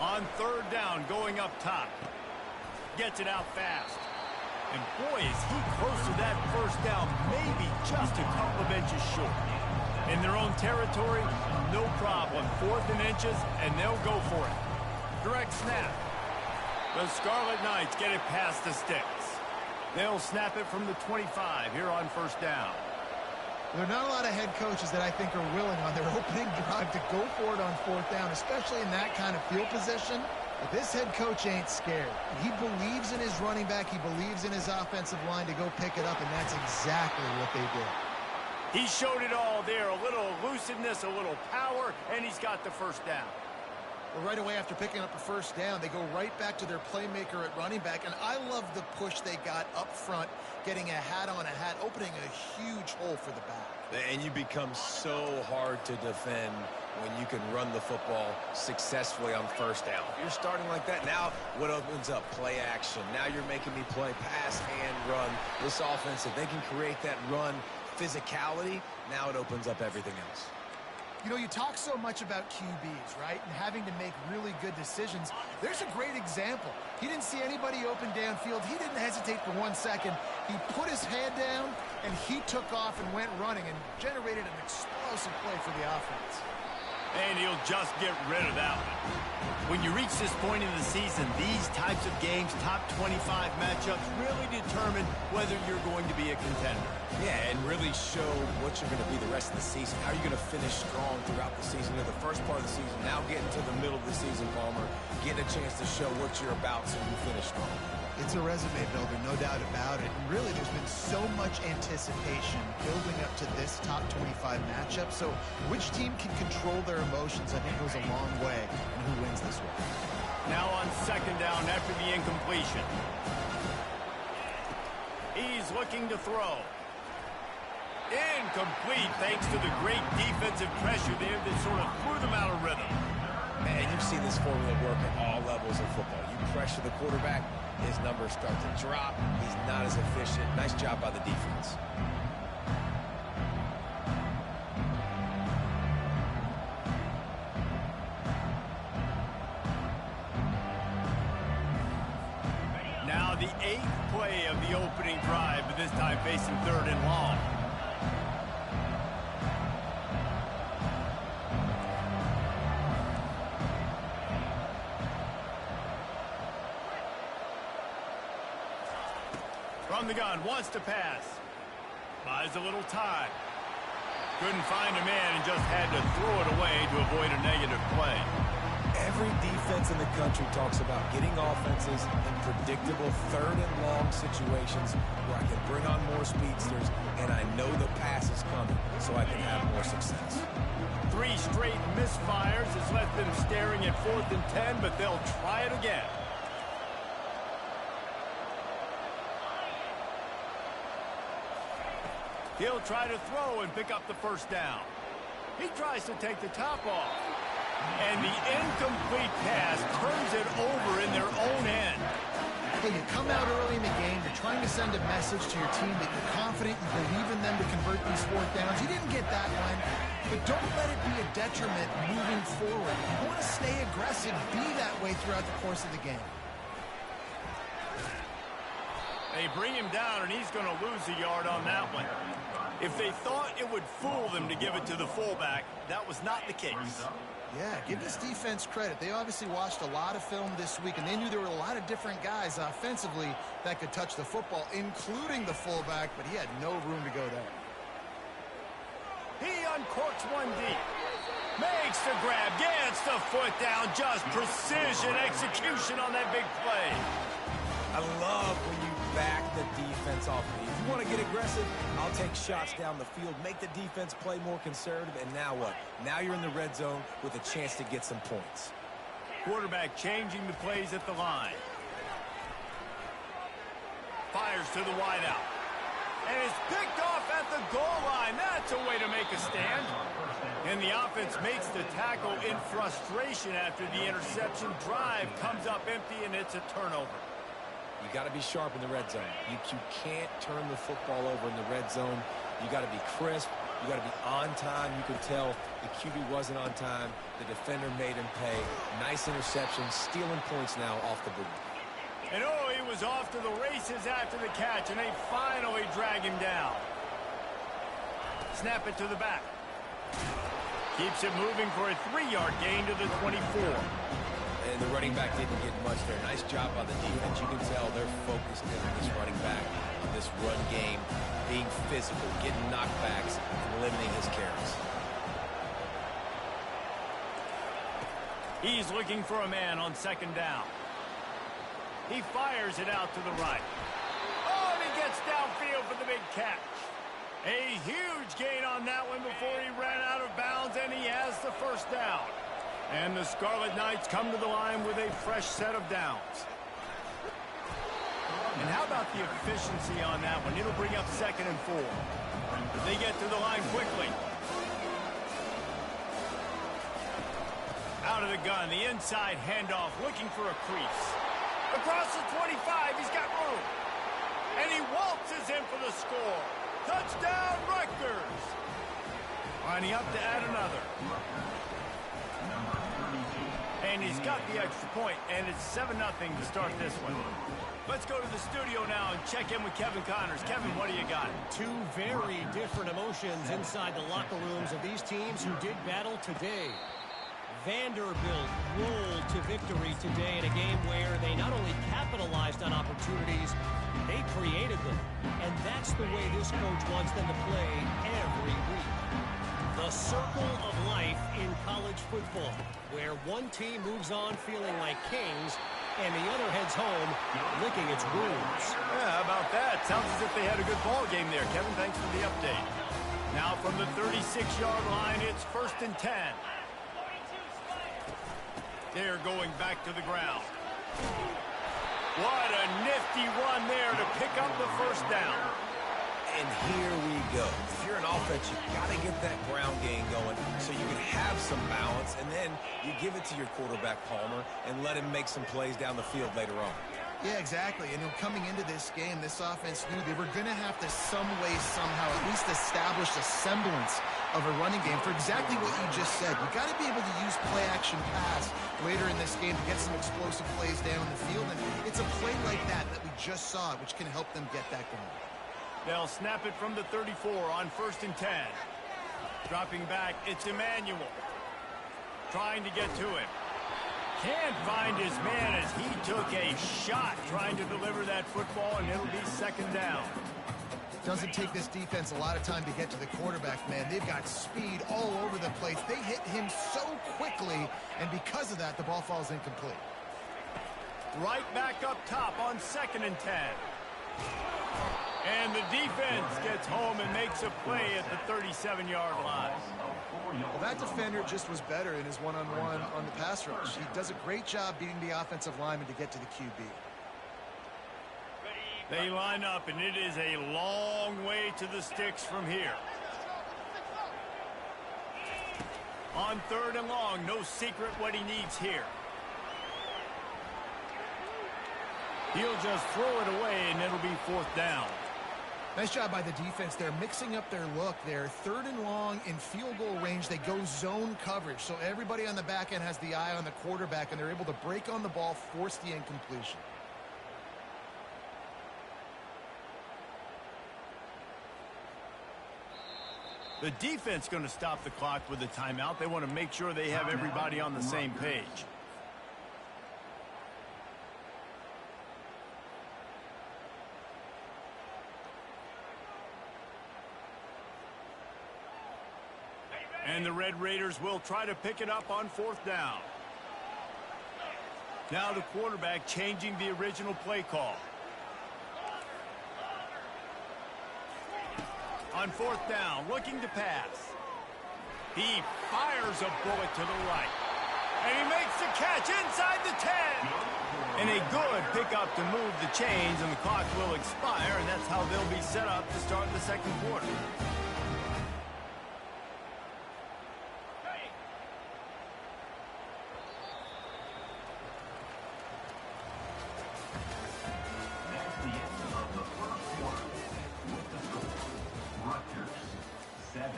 On third down, going up top. Gets it out fast. And boy, is he close to that first down, maybe just a couple of inches short. In their own territory, no problem. 4th and inches, and they'll go for it. Direct snap. The Scarlet Knights get it past the sticks. They'll snap it from the 25 here on first down. There are not a lot of head coaches that I think are willing on their opening drive to go for it on 4th down, especially in that kind of field position. But this head coach ain't scared. He believes in his running back. He believes in his offensive line to go pick it up, and that's exactly what they did. He showed it all there. A little elusiveness, a little power, and he's got the first down. Well, right away after picking up a first down, they go right back to their playmaker at running back, and I love the push they got up front, getting a hat on a hat, opening a huge hole for the back. And you become so hard to defend when you can run the football successfully on first down. If you're starting like that, now what opens up? Play action. Now you're making me play pass and run. This offense, if they can create that run physicality, now it opens up everything else. You know, you talk so much about QBs, right, and having to make really good decisions. There's a great example. He didn't see anybody open downfield. He didn't hesitate for 1 second. He put his head down, and he took off and went running and generated an explosive play for the offense. And he'll just get rid of that one. When you reach this point in the season, these types of games, top 25 matchups, really determine whether you're going to be a contender. Yeah, and really show what you're going to be the rest of the season. How are you going to finish strong throughout the season? In the first part of the season, now getting to the middle of the season, Palmer, getting a chance to show what you're about so you finish strong. It's a resume builder, no doubt about it. And really, there's been so much anticipation building up to this top 25 matchup. So which team can control their emotions, I think, goes a long way in who wins this one. Now on second down after the incompletion. He's looking to throw. Incomplete thanks to the great defensive pressure there that sort of threw them out of rhythm. Man, you've seen this formula work at all levels of football. You pressure the quarterback, his numbers start to drop. He's not as efficient. Nice job by the defense. Now the 8th play of the opening drive, but this time facing 3rd and long. From the gun, wants to pass. Buys a little time. Couldn't find a man and just had to throw it away to avoid a negative play. Every defense in the country talks about getting offenses in predictable 3rd and long situations where I can bring on more speedsters and I know the pass is coming so I can have more success. 3 straight misfires has left them staring at 4th and 10, but they'll try it again. He'll try to throw and pick up the first down. He tries to take the top off. And the incomplete pass turns it over in their own end. Hey, you come out early in the game, you're trying to send a message to your team that you're confident, you believe in them to convert these 4th downs. You didn't get that one, but don't let it be a detriment moving forward. You want to stay aggressive, be that way throughout the course of the game. They bring him down, and he's going to lose a yard on that one. If they thought it would fool them to give it to the fullback, that was not the case. Yeah, give this defense credit. They obviously watched a lot of film this week, and they knew there were a lot of different guys offensively that could touch the football, including the fullback, but he had no room to go there. He uncorks one deep. Makes the grab, gets the foot down, just precision execution on that big play. I love when you back the defense off me. If you want to get aggressive, I'll take shots down the field, make the defense play more conservative, and now what? Now you're in the red zone with a chance to get some points. Quarterback changing the plays at the line. Fires to the wideout. And it's picked off at the goal line. That's a way to make a stand. And the offense makes the tackle in frustration after the interception. Drive comes up empty, and it's a turnover. You got to be sharp in the red zone. You can't turn the football over in the red zone. You got to be crisp. You got to be on time. You can tell the QB wasn't on time. The defender made him pay. Nice interception, stealing points now off the board. And oh, he was off to the races after the catch, and they finally drag him down. Snap it to the back. Keeps it moving for a 3-yard gain to the 24. And the running back didn't get much there. Nice job by the defense. You can tell they're focused in on this running back, on this run game, being physical, getting knockbacks, and limiting his carries. He's looking for a man on second down. He fires it out to the right. Oh, and he gets downfield for the big catch. A huge gain on that one before he ran out of bounds, and he has the first down. And the Scarlet Knights come to the line with a fresh set of downs. And how about the efficiency on that one? It'll bring up 2nd and 4. They get to the line quickly. Out of the gun, the inside handoff, looking for a crease. Across the 25, he's got room. And he waltzes in for the score. Touchdown, Rutgers. Lining up to add another. And he's got the extra point, and it's 7-0 to start this one. Let's go to the studio now and check in with Kevin Connors. Kevin, what do you got? Two very different emotions inside the locker rooms of these teams who did battle today. Vanderbilt rolled to victory today in a game where they not only capitalized on opportunities, they created them. And that's the way this coach wants them to play every week. The circle of life in college football, where one team moves on feeling like kings and the other heads home licking its wounds. Yeah, how about that? Sounds as if they had a good ball game there. Kevin, thanks for the update. Now from the 36-yard line, it's 1st and 10. They're going back to the ground. What a nifty run there to pick up the first down. And here we go. If you're an offense, you got to get that ground game going so you can have some balance, and then you give it to your quarterback, Palmer, and let him make some plays down the field later on. Yeah, exactly. And coming into this game, this offense knew they were going to have to some way, somehow, at least establish a semblance of a running game for exactly what you just said. You got to be able to use play-action pass later in this game to get some explosive plays down the field. And it's a play like that we just saw, which can help them get that going. They'll snap it from the 34 on 1st and 10. Dropping back, it's Emmanuel. Trying to get to him. Can't find his man as he took a shot trying to deliver that football, and it'll be 2nd down. Doesn't take this defense a lot of time to get to the quarterback, man. They've got speed all over the place. They hit him so quickly, and because of that, the ball falls incomplete. Right back up top on 2nd and 10. And the defense gets home and makes a play at the 37-yard line. Well, that defender just was better in his one-on-one on the pass rush. He does a great job beating the offensive lineman to get to the QB. They line up, and it is a long way to the sticks from here. On 3rd and long, no secret what he needs here. He'll just throw it away, and it'll be 4th down. Nice job by the defense. They're mixing up their look. They're 3rd and long in field goal range. They go zone coverage, so everybody on the back end has the eye on the quarterback, and they're able to break on the ball, force the incompletion. The defense going to stop the clock with a timeout. They want to make sure they have everybody on the same page. And the Red Raiders will try to pick it up on 4th down. Now the quarterback changing the original play call. On 4th down, looking to pass. He fires a bullet to the right. And he makes the catch inside the 10. And a good pickup to move the chains, and the clock will expire, and that's how they'll be set up to start the 2nd quarter. Rutgers 7.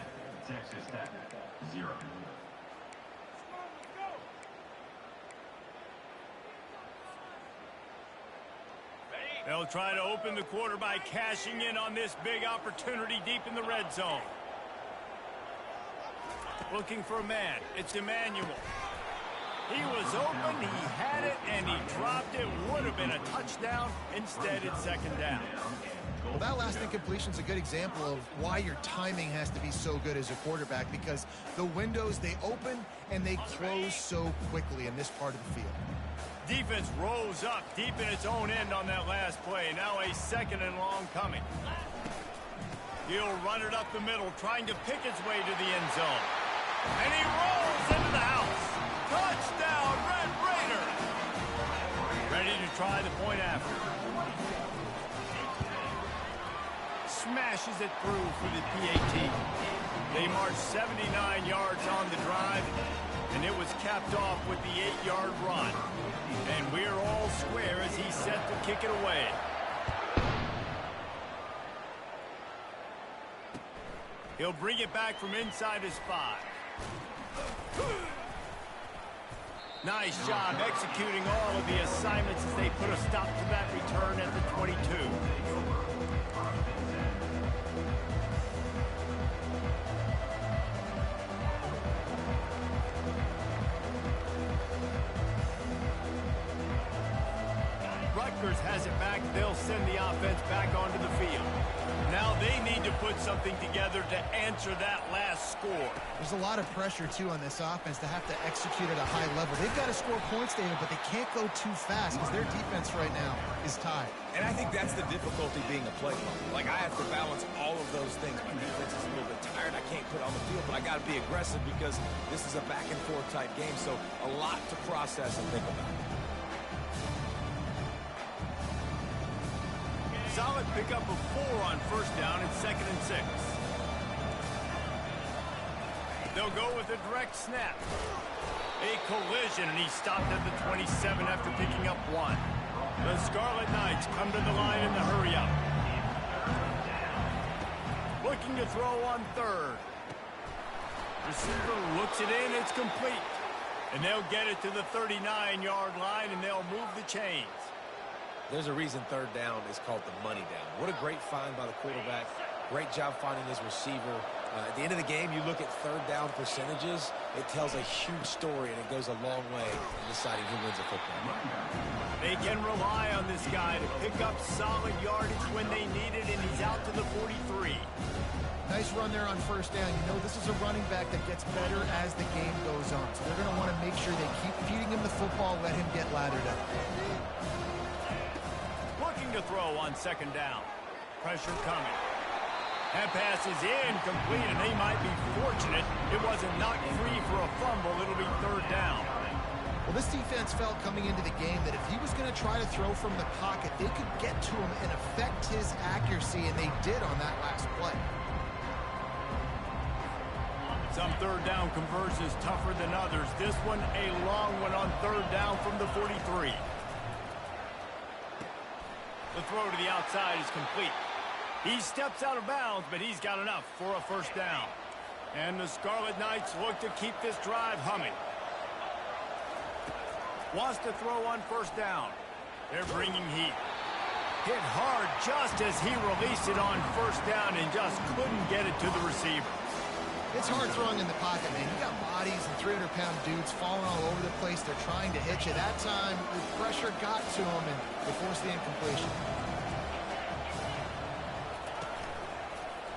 They'll try to open the quarter by cashing in on this big opportunity deep in the red zone. Looking for a man. It's Emmanuel. He was open, he had it, and he dropped it. Would have been a touchdown. Instead, it's second down. Well, that last incompletion is a good example of why your timing has to be so good as a quarterback, because the windows, they open and they close so quickly in this part of the field. Defense rose up deep in its own end on that last play. Now a second and long coming. He'll run it up the middle, trying to pick its way to the end zone. And he rolls into the house. Touchdown, Red Raider! Ready to try the point after. Smashes it through for the PAT. They marched 79 yards on the drive, and it was capped off with the 8-yard run. And we're all square as he's set to kick it away. He'll bring it back from inside his 5. Nice job executing all of the assignments as they put a stop to that return at the 22. Rutgers has it back. They'll send the offense back onto the field. Now they need to put something together to answer that last score. There's a lot of pressure, too, on this offense to have to execute at a high level. They've got to score points, David, but they can't go too fast because their defense right now is tied. And I think that's the difficulty being a play caller. Like, I have to balance all of those things. My defense is a little bit tired. I can't put on the field, but I got to be aggressive because this is a back-and-forth type game, so a lot to process and think about. Solid pickup of 4 on first down and 2nd and 6. They'll go with a direct snap. A collision, and he stopped at the 27 after picking up 1. The Scarlet Knights come to the line in the hurry-up. Looking to throw on 3rd. Receiver looks it in, it's complete. And they'll get it to the 39-yard line, and they'll move the chains. There's a reason 3rd down is called the money down. What a great find by the quarterback. Great job finding his receiver. At the end of the game, you look at 3rd down percentages. It tells a huge story, and it goes a long way in deciding who wins a football. They can rely on this guy to pick up solid yardage when they need it, and he's out to the 43. Nice run there on first down. You know, this is a running back that gets better as the game goes on. So they're going to want to make sure they keep feeding him the football, let him get lathered up. Looking to throw on 2nd down. Pressure coming. That pass is incomplete, and they might be fortunate it wasn't knocked free for a fumble. It'll be 3rd down. Well, this defense felt coming into the game that if he was going to try to throw from the pocket, they could get to him and affect his accuracy, and they did on that last play. Some 3rd down conversions tougher than others. This one a long one on 3rd down from the 43. The throw to the outside is complete. He steps out of bounds, but he's got enough for a 1st down. And the Scarlet Knights look to keep this drive humming. Wants to throw on 1st down. They're bringing heat. Hit hard just as he released it on 1st down and just couldn't get it to the receiver. It's hard throwing in the pocket, man. You got bodies and 300-pound dudes falling all over the place. They're trying to hit you. That time, the pressure got to him, and they forced the incompletion.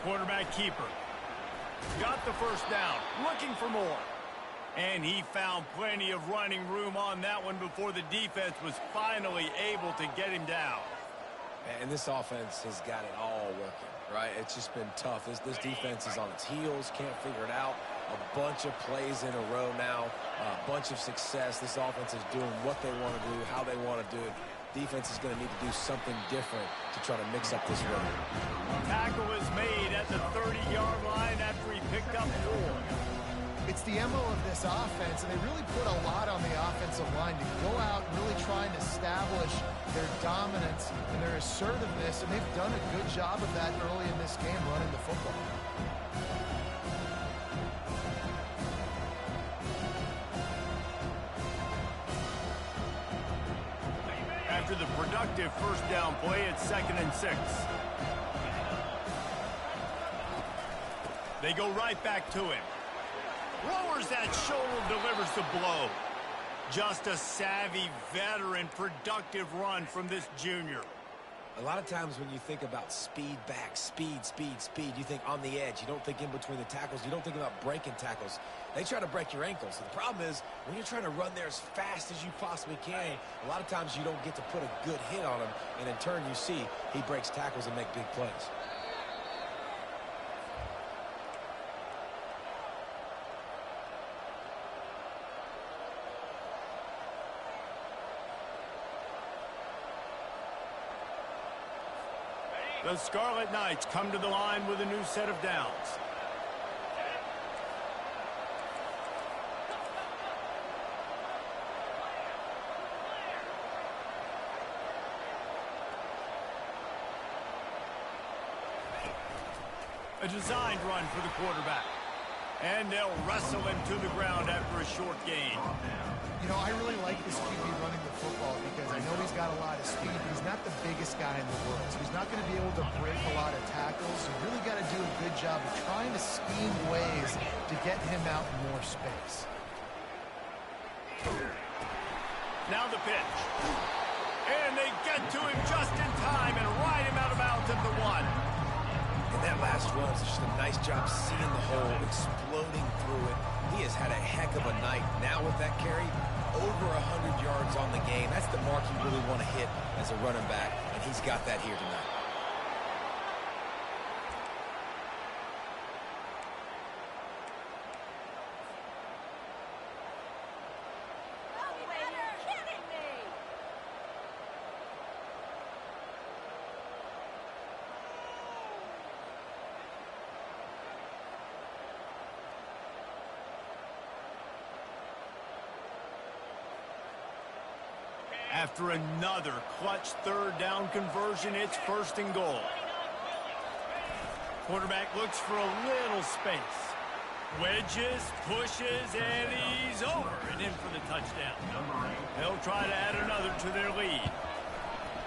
Quarterback keeper. Got the 1st down. Looking for more. And he found plenty of running room on that one before the defense was finally able to get him down. And this offense has got it all working, right? It's just been tough. This defense is on its heels, can't figure it out. A bunch of plays in a row now, a bunch of success. This offense is doing what they want to do, how they want to do it. Defense is going to need to do something different to try to mix up this rhythm. Tackle is made at the 30-yard line after he picked up 4. It's the MO of this offense, and they really put a lot on the offensive line to go out and really try and establish their dominance and their assertiveness, and they've done a good job of that early in this game running the football. At after the productive first down play at 2nd and 6. They go right back to him. Lowers that shoulder, delivers the blow. Just a savvy, veteran, productive run from this junior. A lot of times when you think about speed back, speed, you think on the edge. You don't think in between the tackles. You don't think about breaking tackles. They try to break your ankles. The problem is when you're trying to run there as fast as you possibly can, a lot of times you don't get to put a good hit on him, and in turn you see he breaks tackles and make big plays. The Scarlet Knights come to the line with a new set of downs. A designed run for the quarterback. And they'll wrestle him to the ground after a short gain. You know, I really like this QB running the football because I know he's got a lot of speed, but he's not the biggest guy in the world. So he's not going to be able to break a lot of tackles. You really got to do a good job of trying to scheme ways to get him out in more space. Now the pitch. And they get to him just in time and ride him out of bounds at the 1. And that last run is just a nice job seeing the hole, exploding through it. He has had a heck of a night. Now with that carry, over 100 yards on the game. That's the mark you really want to hit as a running back, and he's got that here tonight. After another clutch third down conversion, it's 1st and goal. Quarterback looks for a little space. Wedges, pushes, and he's over and in for the touchdown. They'll try to add another to their lead.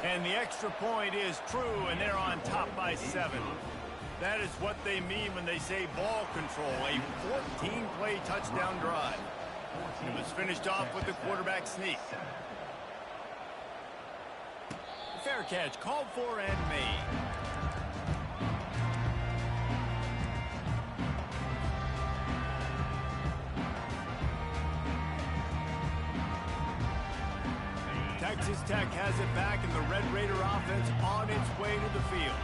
And the extra point is true, and they're on top by 7. That is what they mean when they say ball control, a 14-play touchdown drive. It was finished off with the quarterback sneak. Fair catch, called for and made. Texas Tech has it back, and the Red Raider offense on its way to the field.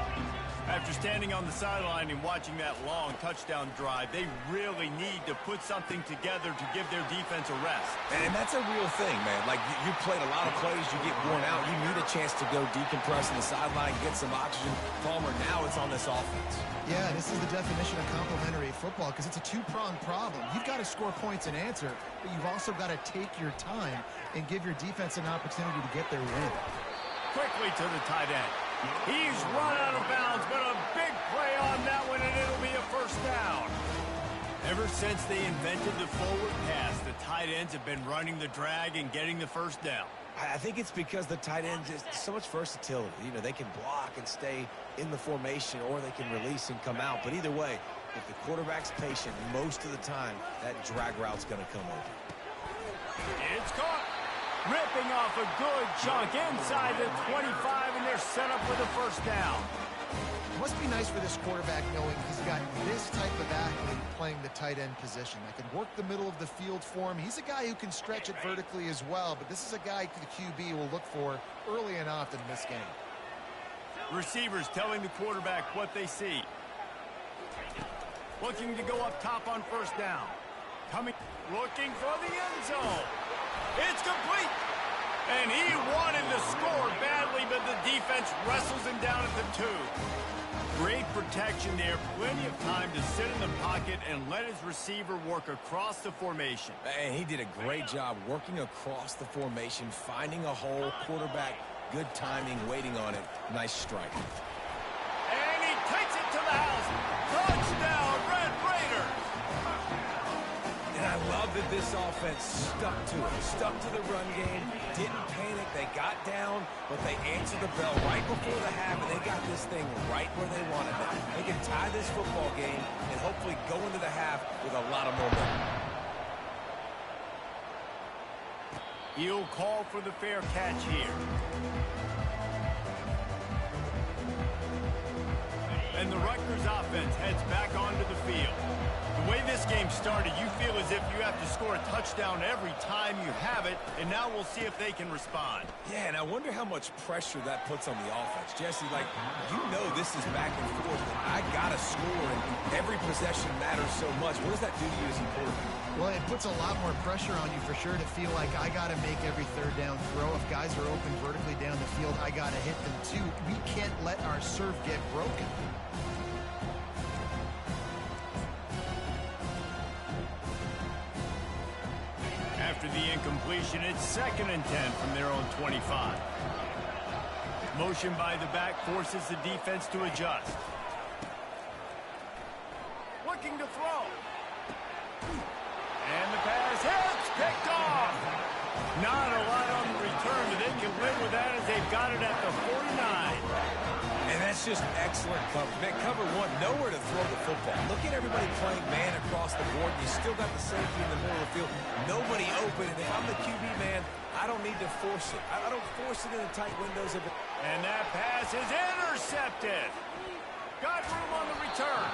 After standing on the sideline and watching that long touchdown drive, they really need to put something together to give their defense a rest. And that's a real thing, man. Like, you played a lot of plays, you get worn out. You need a chance to go decompress on the sideline, get some oxygen. Palmer, now it's on this offense. Yeah, this is the definition of complementary football because it's a two-pronged problem. You've got to score points and answer, but you've also got to take your time and give your defense an opportunity to get their win. Quickly to the tight end. He's run out of bounds, but a big play on that one, and it'll be a 1st down. Ever since they invented the forward pass, the tight ends have been running the drag and getting the 1st down. I think it's because the tight ends is so much versatility. You know, they can block and stay in the formation, or they can release and come out. But either way, if the quarterback's patient, most of the time, that drag route's going to come over. It's caught. Ripping off a good chunk inside the 25, and they're set up with a 1st down. It must be nice for this quarterback knowing he's got this type of athlete playing the tight end position. That can work the middle of the field for him. He's a guy who can stretch it vertically as well, but this is a guy the QB will look for early and often in this game. Receivers telling the quarterback what they see. Looking to go up top on 1st down. Looking for the end zone. It's complete. And he wanted to score badly, but the defense wrestles him down at the 2. Great protection there. Plenty of time to sit in the pocket and let his receiver work across the formation. And he did a great job working across the formation, finding a hole. Quarterback, good timing, waiting on it. Nice strike. And he takes it to the house. Touchdown, Red Raiders. And I love that this this offense stuck to it, stuck to the run game, didn't panic. They got down, but they answered the bell right before the half, and they got this thing right where they wanted it. They can tie this football game and hopefully go into the half with a lot of momentum. He'll call for the fair catch here. And the Rutgers offense heads back onto the field. The way this game started, you feel as if you have to score a touchdown every time you have it, and now we'll see if they can respond. Yeah, and I wonder how much pressure that puts on the offense. Jesse, like, you know this is back and forth, and I got to score, and every possession matters so much. What does that do to you as a quarterback? Well, it puts a lot more pressure on you for sure to feel like I got to make every third down throw. If guys are open vertically down the field, I got to hit them too. We can't let our serve get broken. After the incompletion, it's 2nd and 10 from their own 25. Motion by the back forces the defense to adjust. Looking to throw. And the pass hits, picked off. Not a lot on the return, but they can live with that as they've got it at the 49. And that's just excellent cover. Man, cover one, nowhere to throw the football. Look at everybody playing man across the board. You still got the safety in the middle of the field. Nobody open. And if I'm the QB, man, I don't need to force it. I don't force it in the tight windows of it. And that pass is intercepted. Got room on the return.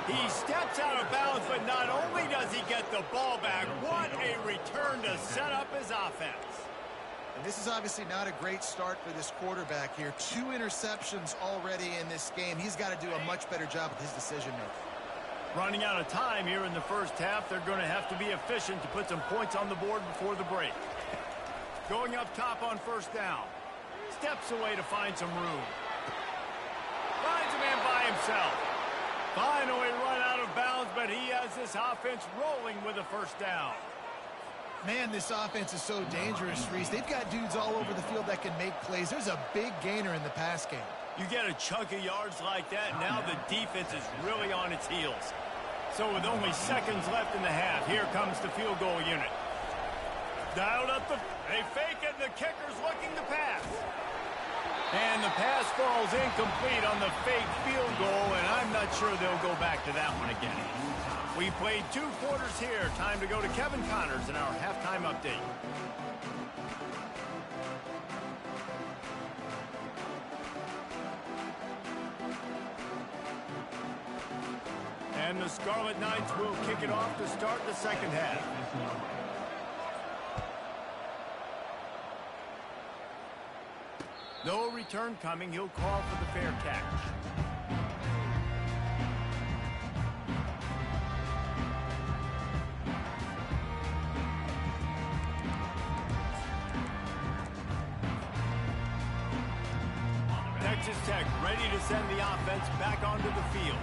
He steps out of bounds, but not only does he get the ball back, what a return to set up his offense. And this is obviously not a great start for this quarterback here. 2 interceptions already in this game. He's got to do a much better job with his decision-making. Running out of time here in the first half, they're going to have to be efficient to put some points on the board before the break. Going up top on 1st down. Steps away to find some room. Finds a man by himself. Finally run out of bounds, but he has this offense rolling with a 1st down. Man, this offense is so dangerous, Reese. They've got dudes all over the field that can make plays. There's a big gainer in the pass game. You get a chunk of yards like that, now the defense is really on its heels. So with only seconds left in the half, here comes the field goal unit. Dialed up they fake it, and the kicker's looking to pass. And the pass falls incomplete on the fake field goal, and I'm not sure they'll go back to that one again. We played 2 quarters here. Time to go to Kevin Connors in our halftime update. And the Scarlet Knights will kick it off to start the 2nd half. No return coming. He'll call for the fair catch. Texas Tech ready to send the offense back onto the field.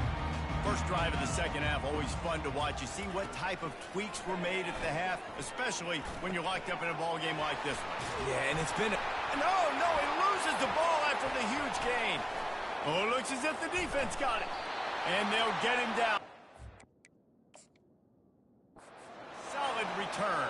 First drive of the 2nd half, always fun to watch. You see what type of tweaks were made at the half, especially when you're locked up in a ball game like this one. Yeah, and it's been... No, he loses the ball after the huge gain. Oh, looks as if the defense got it. And they'll get him down. Solid return.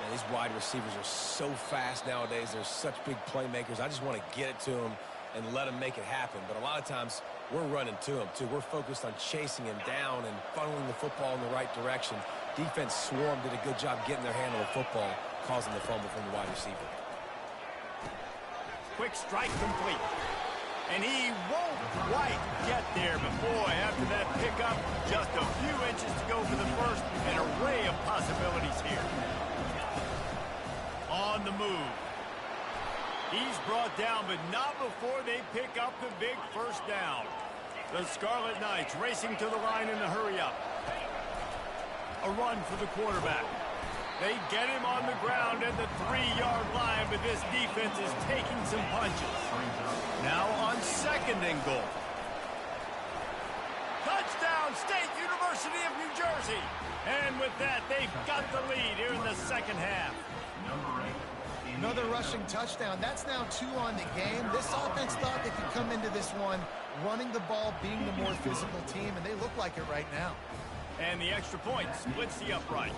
Man, these wide receivers are so fast nowadays. They're such big playmakers. I just want to get it to them and let them make it happen. But a lot of times, we're running to them, too. We're focused on chasing him down and funneling the football in the right direction. Defense swarm did a good job getting their hand on the football, causing the fumble from the wide receiver. Quick strike complete. And he won't quite get there, but boy, after that pickup, just a few inches to go for the first. An array of possibilities here. On the move. He's brought down, but not before they pick up the big 1st down. The Scarlet Knights racing to the line in the hurry-up. A run for the quarterback. They get him on the ground at the 3-yard line, but this defense is taking some punches. Now on 2nd and goal. Touchdown, State University of New Jersey. And with that, they've got the lead here in the 2nd half. Another rushing touchdown. That's now 2 on the game. This offense thought they could come into this one running the ball, being the more physical team, and they look like it right now. And the extra point splits the uprights.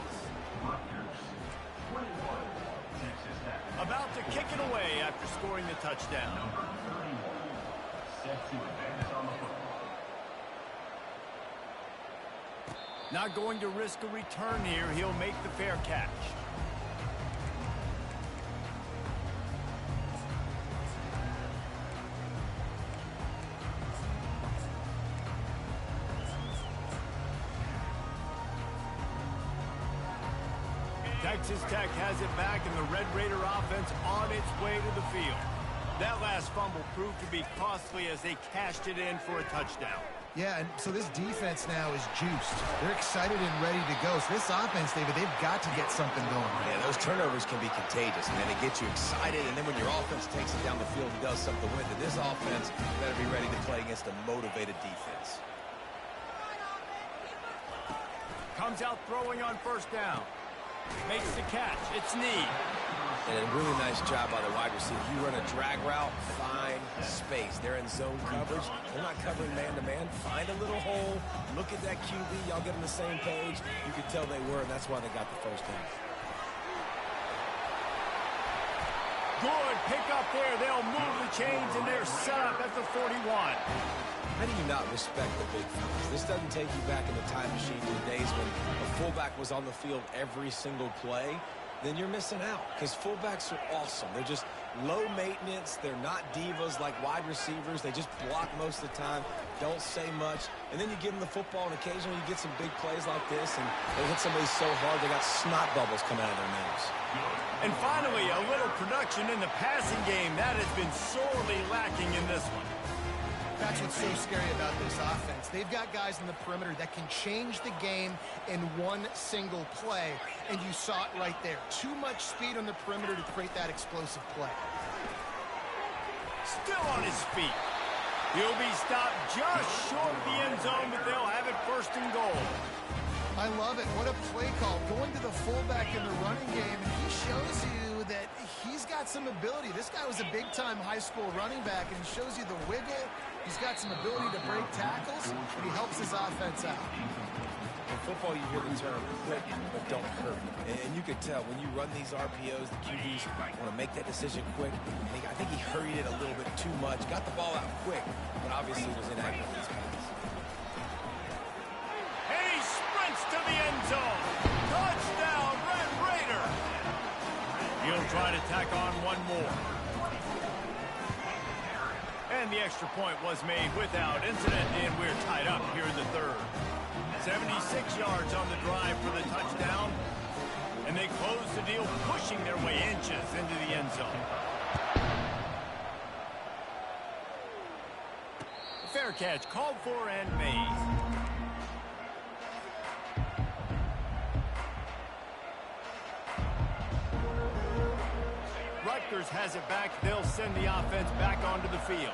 About to kick it away after scoring the touchdown. Not going to risk a return here. He'll make the fair catch. Texas Tech has it back, and the Red Raider offense on its way to the field. That last fumble proved to be costly as they cashed it in for a touchdown. Yeah, and so this defense now is juiced. They're excited and ready to go. So this offense, David, they've got to get something going. Yeah, those turnovers can be contagious, man. It gets you excited, and then when your offense takes it down the field and does something with it, this offense better be ready to play against a motivated defense. Comes out throwing on first down. Makes the catch. It's Need. And a really nice job by the wide receiver. You run a drag route, find space. They're in zone coverage. They're not covering man-to-man. Find a little hole. Look at that QB. Y'all get on the same page. You could tell they were, and that's why they got the first down. Good pick up there. They'll move the chains, and they're set up at the 41. How do you not respect the big fellas? This doesn't take you back in the time machine to the days when a fullback was on the field every single play. Then you're missing out, because fullbacks are awesome. They're just low maintenance. They're not divas like wide receivers. They just block most of the time, don't say much. And then you give them the football, and occasionally you get some big plays like this, and they hit somebody so hard they got snot bubbles coming out of their mouths. And finally, a little production in the passing game. That has been sorely lacking in this one. That's what's so scary about this offense. They've got guys in the perimeter that can change the game in one single play, and you saw it right there. Too much speed on the perimeter to create that explosive play. Still on his feet. He'll be stopped just short of the end zone, but they'll have it first and goal. I love it. What a play call. Going to the fullback in the running game, and he shows you that he's got some ability. This guy was a big-time high school running back, and he shows you the wiggle. He's got some ability to break tackles, and he helps his offense out. In football, you hear the term quick but don't hurt. And you could tell when you run these RPOs, the QBs want to make that decision quick. I think he hurried it a little bit too much, got the ball out quick, but obviously was inaccurate in his pass. And he sprints to the end zone. Touchdown, Red Raider. He'll try to tack on one more. And the extra point was made without incident, and we're tied up here in the third. 76 yards on the drive for the touchdown, and they close the deal, pushing their way inches into the end zone. Fair catch called for and made. Rutgers has it back. They'll send the offense back onto the field.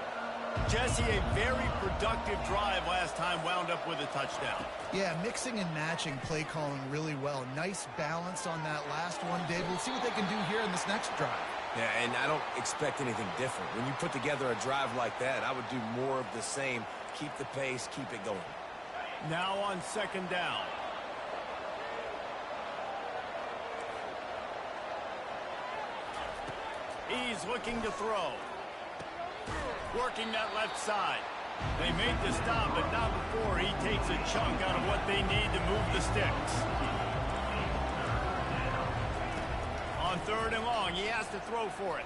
Jesse, a very productive drive last time, wound up with a touchdown. Yeah, mixing and matching play calling really well. Nice balance on that last one, Dave. We'll see what they can do here in this next drive. Yeah, and I don't expect anything different. When you put together a drive like that, I would do more of the same. Keep the pace, keep it going. Now on second down. He's looking to throw. Working that left side. They made the stop, but not before he takes a chunk out of what they need to move the sticks. On third and long, he has to throw for it.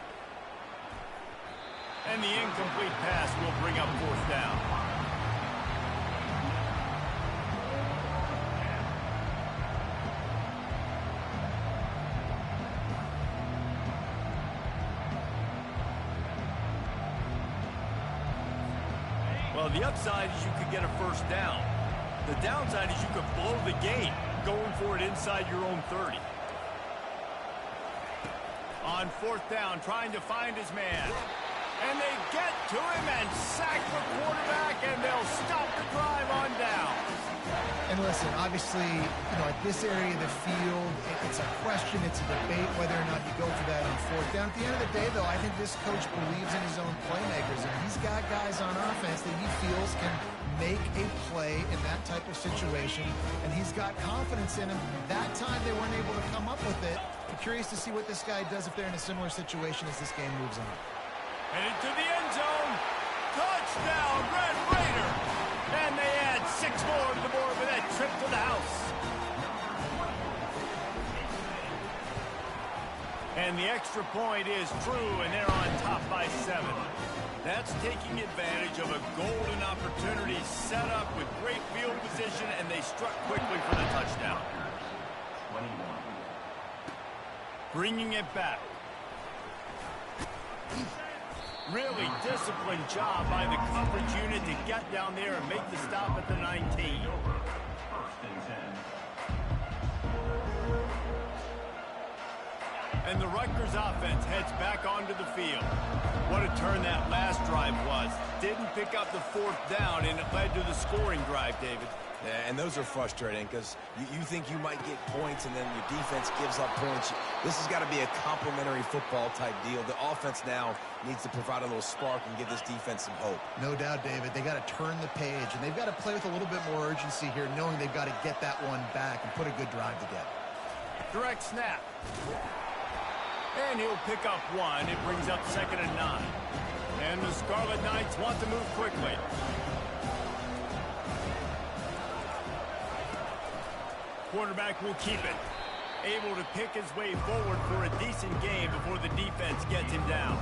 And the incomplete pass will bring up fourth down. Well, the upside is you could get a first down. The downside is you could blow the game going for it inside your own 30. On fourth down, trying to find his man. And they get to him and sack the quarterback, and they'll stop the drive on down. And listen, obviously, at this area of the field, it's a question, it's a debate whether or not you go for that on fourth down. At the end of the day, though, I think this coach believes in his own playmakers, and he's got guys on offense that he feels can make a play in that type of situation, and he's got confidence in him. That time they weren't able to come up with it. I'm curious to see what this guy does if they're in a similar situation as this game moves on. Headed to the end zone. Touchdown, Red Raider. And they add 6 more to the board with that trip to the house. And the extra point is true, and they're on top by 7. That's taking advantage of a golden opportunity set up with great field position, and they struck quickly for the touchdown. Bringing it back. Really disciplined job by the coverage unit to get down there and make the stop at the 19. And the Rutgers offense heads back onto the field. What a turn that last drive was. Didn't pick up the 4th down, and it led to the scoring drive, David. Yeah, and those are frustrating because you think you might get points and then your defense gives up points. This has got to be a complementary football type deal. The offense now needs to provide a little spark and give this defense some hope. No doubt, David. They got to turn the page, and they've got to play with a little bit more urgency here, knowing they've got to get that one back and put a good drive together. Direct snap. And he'll pick up 1. It brings up 2nd and 9. And the Scarlet Knights want to move quickly. Quarterback will keep it. Able to pick his way forward for a decent game before the defense gets him down.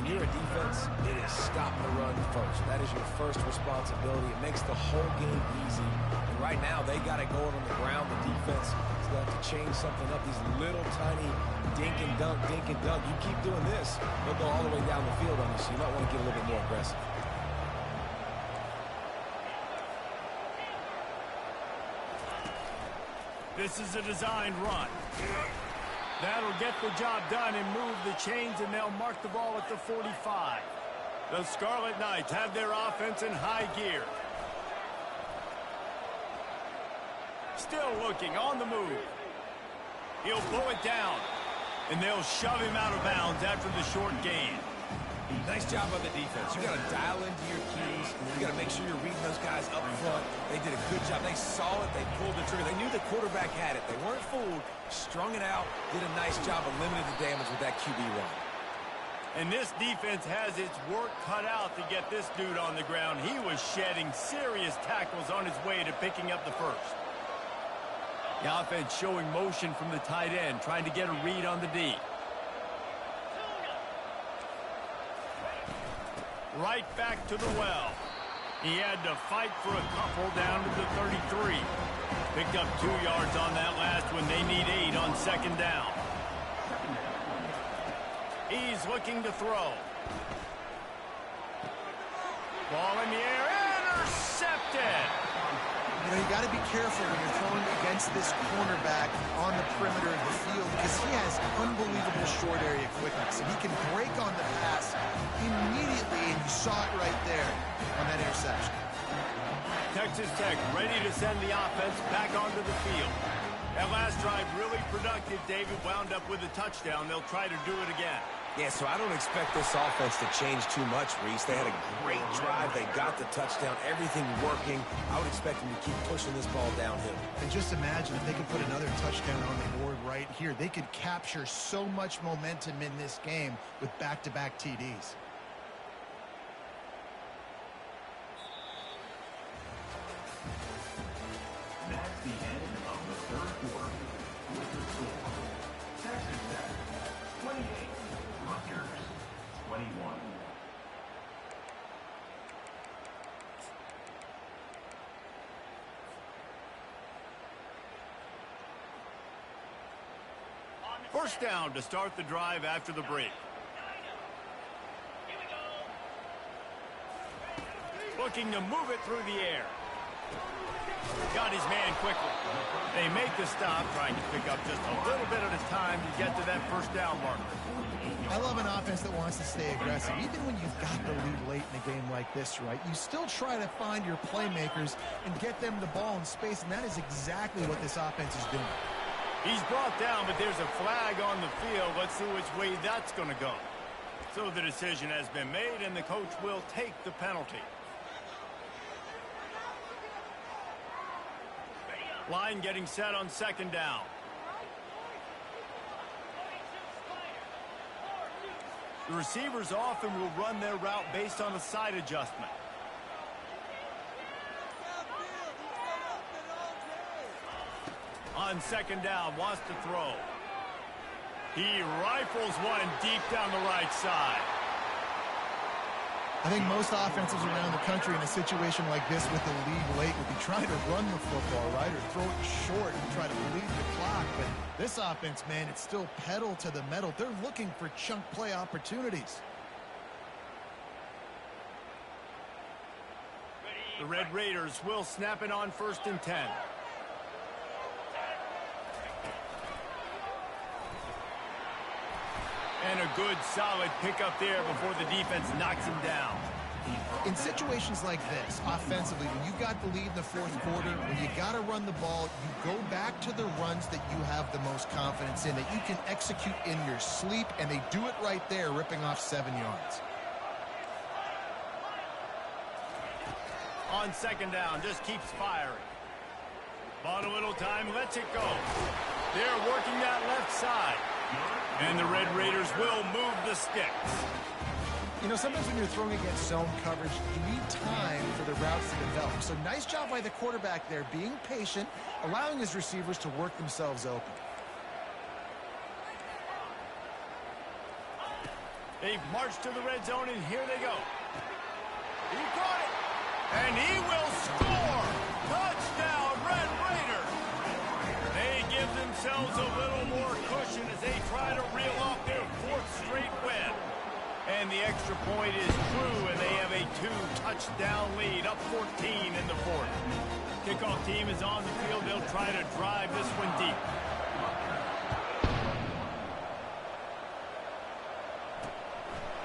When you're a defense, it is stop the run first. That is your first responsibility. It makes the whole game easy. And right now, they got it going on the ground. The defense has got to change something up. These little tiny dink and dunk, dink and dunk. You keep doing this, they'll go all the way down the field on you, so you might want to get a little bit more aggressive. This is a designed run. That'll get the job done and move the chains, and they'll mark the ball at the 45. The Scarlet Knights have their offense in high gear. Still looking on the move. He'll blow it down, and they'll shove him out of bounds after the short gain. Nice job on the defense. You got to dial into your keys. You got to make sure you're reading those guys up front. They did a good job. They saw it. They pulled the trigger. They knew the quarterback had it. They weren't fooled. Strung it out. Did a nice job of limiting the damage with that QB run. And this defense has its work cut out to get this dude on the ground. He was shedding serious tackles on his way to picking up the first. The offense showing motion from the tight end, trying to get a read on the D. Right back to the well. He had to fight for a couple down to the 33. Picked up 2 yards on that last one. They need 8 on 2nd down. He's looking to throw. Ball in the air. Intercepted. You know, you got to be careful when you're throwing against this cornerback on the perimeter of the field because he has unbelievable short area quickness, and he can break on the pass immediately, and you saw it right there on that interception. Texas Tech ready to send the offense back onto the field. That last drive really productive. David wound up with a touchdown. They'll try to do it again. Yeah, so I don't expect this offense to change too much, Reese. They had a great drive. They got the touchdown. Everything working. I would expect them to keep pushing this ball downhill. And just imagine if they could put another touchdown on the board right here. They could capture so much momentum in this game with back-to-back TDs. That's the end of the 3rd quarter. With the score, Texas Tech 28, Rutgers 21. First down to start the drive after the break. Looking to move it through the air. Got his man quickly. They make the stop, trying to pick up just a little bit at a time to get to that first down marker. I love an offense that wants to stay aggressive. Even when you've got the lead late in a game like this, right, you still try to find your playmakers and get them the ball in space, and that is exactly what this offense is doing. He's brought down, but there's a flag on the field. Let's see which way that's going to go. So the decision has been made, and the coach will take the penalty. Line getting set on second down. The receivers often will run their route based on a side adjustment. On second down, wants to throw. He rifles one deep down the right side. I think most offenses around the country in a situation like this with the lead late would be trying to run the football, right, or throw it short and try to bleed the clock. But this offense, man, it's still pedal to the metal. They're looking for chunk play opportunities. The Red Raiders will snap it on 1st and 10. And a good, solid pickup there before the defense knocks him down. In situations like this, offensively, when you got the lead in the 4th quarter, when you got to run the ball, you go back to the runs that you have the most confidence in, that you can execute in your sleep, and they do it right there, ripping off 7 yards. On second down, just keeps firing. Bought a little time, lets it go. They're working that left side. And the Red Raiders will move the sticks. You know, sometimes when you're throwing against zone coverage, you need time for the routes to develop. So nice job by the quarterback there, being patient, allowing his receivers to work themselves open. They've marched to the red zone, and here they go. He caught it. And he will score! Touchdown, Red Raiders! They give themselves a little more cushion as they try to reel off their 4th straight win. And the extra point is true, and they have a 2-touchdown lead, up 14 in the 4th. Kickoff team is on the field. They'll try to drive this one deep.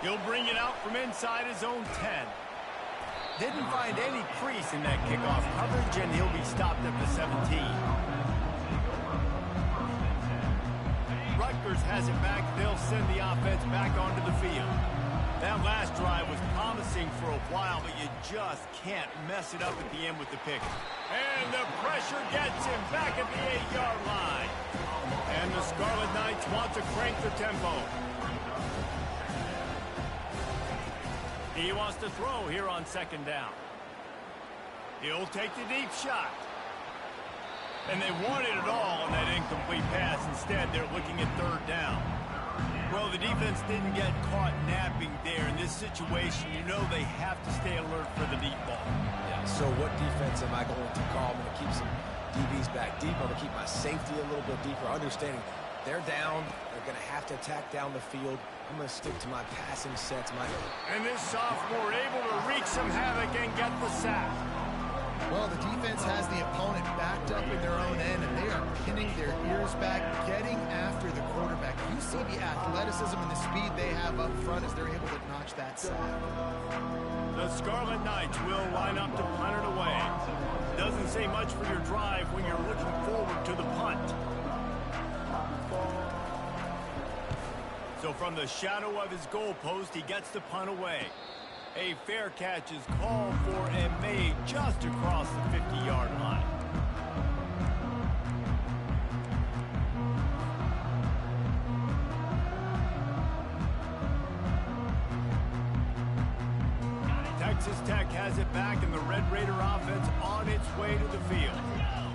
He'll bring it out from inside his own 10. Didn't find any crease in that kickoff coverage, and he'll be stopped at the 17. Rutgers has it back. They'll send the offense back onto the field. That last drive was promising for a while, but you just can't mess it up at the end with the pick. And the pressure gets him back at the 8-yard line. And the Scarlet Knights want to crank the tempo. He wants to throw here on second down. He'll take the deep shot. And they wanted it all on that incomplete pass. Instead, they're looking at 3rd down. Well, the defense didn't get caught napping there. In this situation, you know they have to stay alert for the deep ball. Yeah, so what defense am I going to call? I'm going to keep some DBs back deep. I'm going to keep my safety a little bit deeper, understanding they're down. They're going to have to attack down the field. I'm going to stick to my passing sets. And this sophomore able to wreak some havoc and get the sack. Well, the defense has the opponent backed up in their own end, and they are pinning their ears back, getting after the quarterback. You see the athleticism and the speed they have up front as they're able to notch that sack. The Scarlet Knights will line up to punt it away. Doesn't say much for your drive when you're looking forward to the punt. So from the shadow of his goalpost, he gets the punt away. A fair catch is called for and made just across the 50-yard line. Texas Tech has it back, and the Red Raider offense on its way to the field.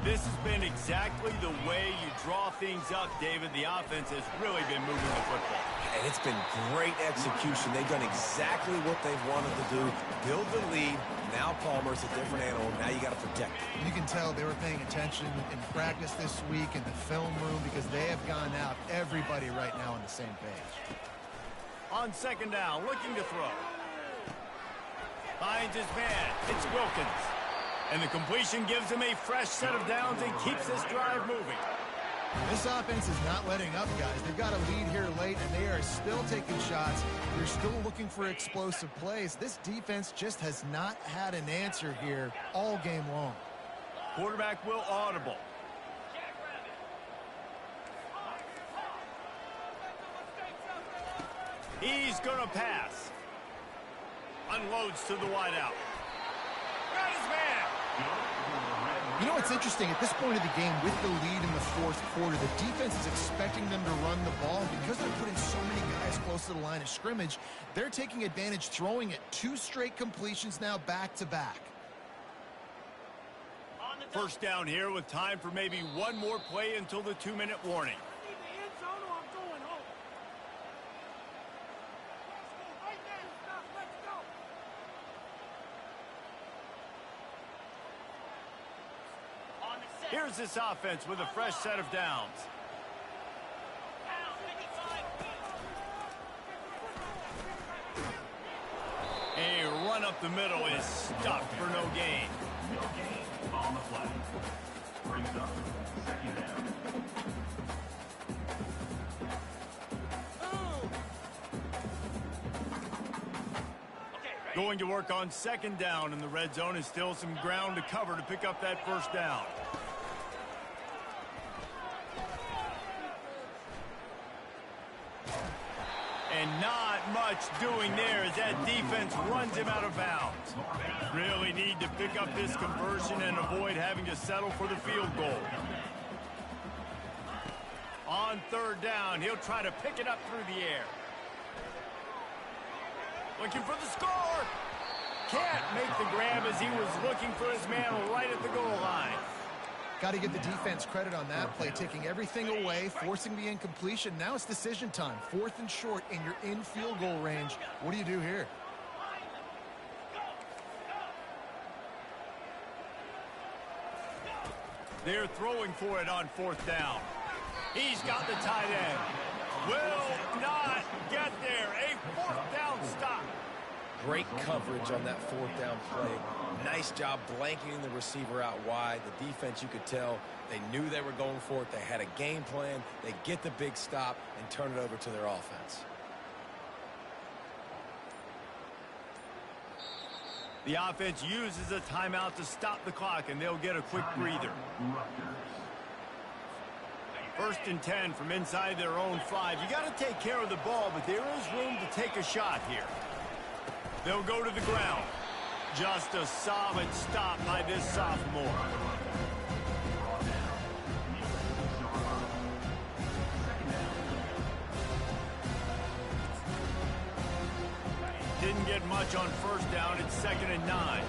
This has been exactly the way you draw things up, David. The offense has really been moving the football. And it's been great execution. They've done exactly what they've wanted to do. Build the lead. Now Palmer's a different animal. Now you got to protect it. You can tell they were paying attention in practice this week in the film room because they have gone out, everybody right now on the same page. On second down, looking to throw. Finds his man. It's Wilkins. And the completion gives him a fresh set of downs and keeps this drive moving. This offense is not letting up, guys. They've got a lead here late, and they are still taking shots. They're still looking for explosive plays. This defense just has not had an answer here all game long. Quarterback will audible. He's going to pass. Unloads to the wideout. Got his man. You know, it's interesting. At this point of the game, with the lead in the fourth quarter, the defense is expecting them to run the ball. Because they're putting so many guys close to the line of scrimmage, they're taking advantage, throwing it. 2 straight completions now back-to-back. First down here with time for maybe one more play until the 2-minute warning. Here's this offense with a fresh set of downs. A run up the middle is stuffed for no gain. No gain on the play. Brings up second down. Going to work on second down, and the red zone is still some ground to cover to pick up that first down. And not much doing there as that defense runs him out of bounds. Really need to pick up this conversion and avoid having to settle for the field goal. On third down, he'll try to pick it up through the air. Looking for the score. Can't make the grab as he was looking for his man right at the goal line. Got to give the defense credit on that play, taking everything away, forcing the incompletion. Now it's decision time. 4th and short, and you're in field goal range. What do you do here? They're throwing for it on 4th down. He's got the tight end. Will not get there. A 4th down stop. Great coverage on that 4th down play. Nice job blanketing the receiver out wide. The defense, you could tell, they knew they were going for it. They had a game plan. They get the big stop and turn it over to their offense. The offense uses a timeout to stop the clock, and they'll get a quick breather. 1st and 10 from inside their own 5. You got to take care of the ball, but there is room to take a shot here. They'll go to the ground. Just a solid stop by this sophomore. Didn't get much on 1st down. It's 2nd and 9.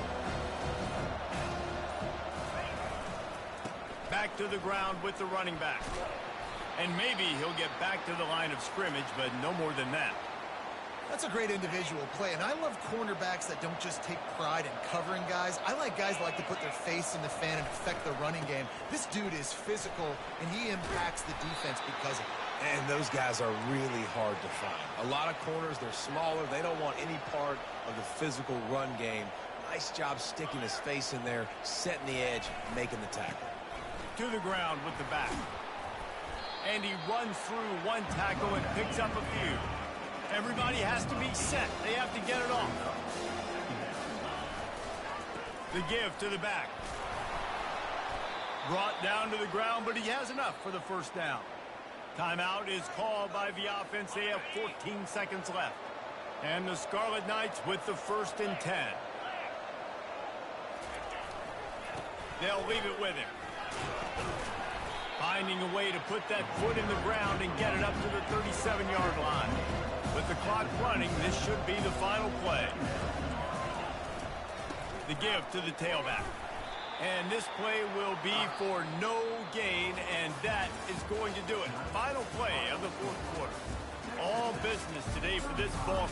Back to the ground with the running back. And maybe he'll get back to the line of scrimmage, but no more than that. That's a great individual play, and I love cornerbacks that don't just take pride in covering guys. I like guys that like to put their face in the fan and affect the running game. This dude is physical, and he impacts the defense because of it. And those guys are really hard to find. A lot of corners, they're smaller. They don't want any part of the physical run game. Nice job sticking his face in there, setting the edge, making the tackle. To the ground with the back. And he runs through one tackle and picks up a few. Everybody has to be set. They have to get it off. The give to the back. Brought down to the ground, but he has enough for the first down. Timeout is called by the offense. They have 14 seconds left. And the Scarlet Knights with the 1st and 10. They'll leave it with him. Finding a way to put that foot in the ground and get it up to the 37-yard line. With the clock running, this should be the final play. The give to the tailback. And this play will be for no gain, and that is going to do it. Final play of the 4th quarter. All business today for this ball.